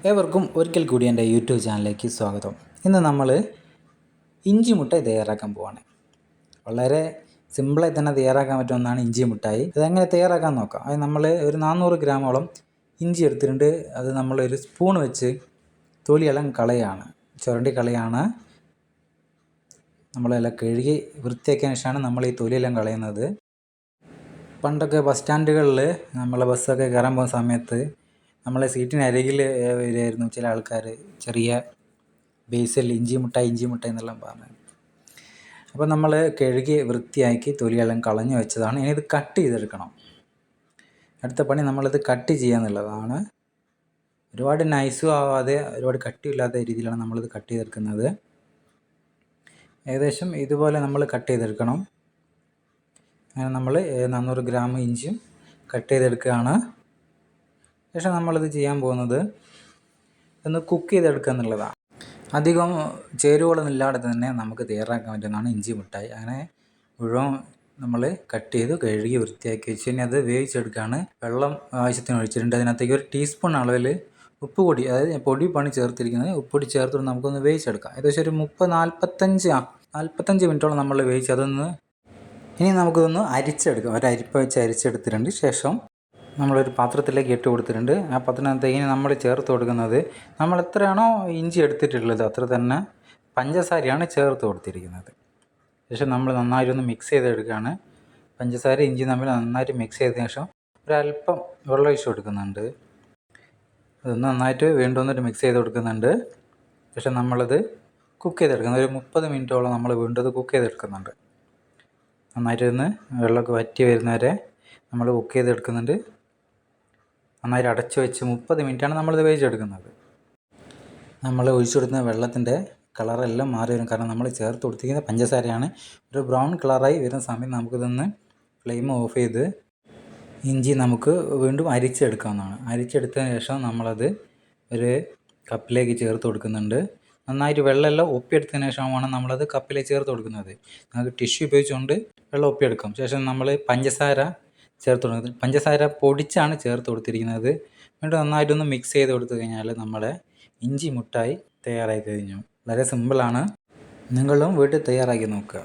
ഏവർക്കും ഒരിക്കൽ കൂടി എൻ്റെ യൂട്യൂബ് ചാനലിലേക്ക് സ്വാഗതം. ഇന്ന് നമ്മൾ ഇഞ്ചി മുട്ടായി തയ്യാറാക്കാൻ പോവാണ്. വളരെ സിമ്പിളായി തന്നെ തയ്യാറാക്കാൻ പറ്റുന്ന ഒന്നാണ് ഇഞ്ചി മുട്ടായി. അതെങ്ങനെ തയ്യാറാക്കാൻ നോക്കാം. അത് നമ്മൾ ഒരു 400 ഗ്രാമോളം ഇഞ്ചി എടുത്തിട്ടുണ്ട്. അത് നമ്മളൊരു സ്പൂൺ വെച്ച് തൊലിയെല്ലാം കളയാണ്, ചുരണ്ടി കളയാണ്. നമ്മളെല്ലാം കഴുകി വൃത്തിയാക്കിയതിന് ശേഷമാണ് നമ്മൾ ഈ തൊലിയെല്ലാം കളയുന്നത്. പണ്ടൊക്കെ ബസ് സ്റ്റാൻഡുകളിൽ നമ്മളെ ബസ്സൊക്കെ കയറാൻ പോകുന്ന സമയത്ത് നമ്മളെ സീറ്റിനരികിൽ വരുമായിരുന്നു ചില ആൾക്കാർ ചെറിയ ബേസിൽ ഇഞ്ചി മുട്ടായി എന്നെല്ലാം പറഞ്ഞു. അപ്പോൾ നമ്മൾ കഴുകി വൃത്തിയാക്കി തൊലിയെല്ലാം കളഞ്ഞു വെച്ചതാണ്. ഇനി ഇത് കട്ട് ചെയ്തെടുക്കണം. അടുത്ത പണി നമ്മളിത് കട്ട് ചെയ്യാന്നുള്ളതാണ്. ഒരുപാട് നൈസും ആവാതെ ഒരുപാട് കട്ടിയില്ലാത്ത രീതിയിലാണ് നമ്മളിത് കട്ട് ചെയ്തെടുക്കുന്നത്. ഏകദേശം ഇതുപോലെ നമ്മൾ കട്ട് ചെയ്തെടുക്കണം. അങ്ങനെ നമ്മൾ 400 ഗ്രാം ഇഞ്ചിയും കട്ട് ചെയ്തെടുക്കുകയാണ്. ശേഷം നമ്മളിത് ചെയ്യാൻ പോകുന്നത് ഒന്ന് കുക്ക് ചെയ്തെടുക്കുക എന്നുള്ളതാണ്. അധികം ചേരുവകളൊന്നും ഇല്ലാതെ തന്നെ നമുക്ക് തയ്യാറാക്കാൻ പറ്റുന്നതാണ് ഇഞ്ചി മിഠായി. അങ്ങനെ മുഴുവൻ നമ്മൾ കട്ട് ചെയ്ത് കഴുകി വൃത്തിയാക്കി വെച്ച് ഇനി അത് വേവിച്ചെടുക്കുകയാണ്. വെള്ളം ആവശ്യത്തിന് ഒഴിച്ചിട്ടുണ്ട്. അതിനകത്തേക്ക് ഒരു ടീസ്പൂൺ അളവിൽ ഉപ്പ് പൊടി, അതായത് പൊടിപ്പാണ് ചേർത്തിരിക്കുന്നത്. ഉപ്പൊടി ചേർത്തിട്ട് നമുക്കൊന്ന് വേവിച്ചെടുക്കാം. ഏകദേശം ഒരു 45 മിനിറ്റോളം നമ്മൾ വേവിച്ച് അതൊന്ന് ഇനി നമുക്കിതൊന്ന് അരിച്ചെടുക്കാം. ഒരു അരിപ്പ വെച്ച് അരിച്ചെടുത്തിട്ടുണ്ട്. ശേഷം നമ്മളൊരു പാത്രത്തിലേക്ക് ഇട്ട് കൊടുത്തിട്ടുണ്ട്. ആ പാത്രത്തിനകത്തേക്ക് ഇനി നമ്മൾ ചേർത്ത് കൊടുക്കുന്നത് നമ്മൾ എത്രയാണോ ഇഞ്ചി എടുത്തിട്ടുള്ളത് അത്ര തന്നെ പഞ്ചസാരയാണ് ചേർത്ത് കൊടുത്തിരിക്കുന്നത്. ശേഷം നമ്മൾ നന്നായിട്ടൊന്ന് മിക്സ് ചെയ്തെടുക്കുകയാണ്. പഞ്ചസാര ഇഞ്ചി തമ്മിൽ നന്നായിട്ട് മിക്സ് ചെയ്തതിന് ശേഷം ഒരല്പം വെള്ളം ഒഴിച്ച് കൊടുക്കുന്നുണ്ട്. അതൊന്ന് നന്നായിട്ട് വീണ്ടും ഒന്നിട്ട് മിക്സ് ചെയ്ത് കൊടുക്കുന്നുണ്ട്. ശേഷം നമ്മളത് കുക്ക് ചെയ്തെടുക്കുന്നത് ഒരു 30 മിനിറ്റോളം നമ്മൾ വീണ്ടും അത് കുക്ക് ചെയ്തെടുക്കുന്നുണ്ട്. നന്നായിട്ടൊന്ന് വെള്ളമൊക്കെ വറ്റി വരുന്നവരെ നമ്മൾ കുക്ക് ചെയ്തെടുക്കുന്നുണ്ട്. നന്നായിട്ട് അടച്ചു വെച്ച് 30 മിനിറ്റാണ് നമ്മളിത് വേവിച്ചെടുക്കുന്നത്. നമ്മൾ ഒഴിച്ചു കൊടുക്കുന്ന വെള്ളത്തിൻ്റെ കളറെല്ലാം മാറി വരും. കാരണം നമ്മൾ ചേർത്ത് കൊടുത്തിരിക്കുന്ന പഞ്ചസാരയാണ്. ഒരു ബ്രൗൺ കളറായി വരുന്ന സമയം നമുക്കിതൊന്ന് ഫ്ലെയിം ഓഫ് ചെയ്ത് ഇഞ്ചി നമുക്ക് വീണ്ടും അരിച്ചെടുക്കാവുന്നതാണ്. അരിച്ചെടുത്തതിന് ശേഷം നമ്മളത് ഒരു കപ്പിലേക്ക് ചേർത്ത് കൊടുക്കുന്നുണ്ട്. നന്നായിട്ട് വെള്ളമെല്ലാം ഒപ്പിയെടുത്തതിന് ശേഷമാണ് നമ്മളത് കപ്പിലേക്ക് ചേർത്ത് കൊടുക്കുന്നത്. നമുക്ക് ടിഷ്യൂ ഉപയോഗിച്ചുകൊണ്ട് വെള്ളം ഒപ്പിയെടുക്കാം. ശേഷം നമ്മൾ പഞ്ചസാര ചേർത്ത് കൊടുക്കുന്നത്. പഞ്ചസാര പൊടിച്ചാണ് ചേർത്ത് കൊടുത്തിരിക്കുന്നത്. വീണ്ടും നന്നായിട്ടൊന്ന് മിക്സ് ചെയ്ത് കൊടുത്തു കഴിഞ്ഞാൽ നമ്മുടെ ഇഞ്ചി മുട്ടായി തയ്യാറായി കഴിഞ്ഞു. വളരെ സിമ്പിളാണ്. നിങ്ങളും വീട്ടിൽ തയ്യാറാക്കി നോക്കുക.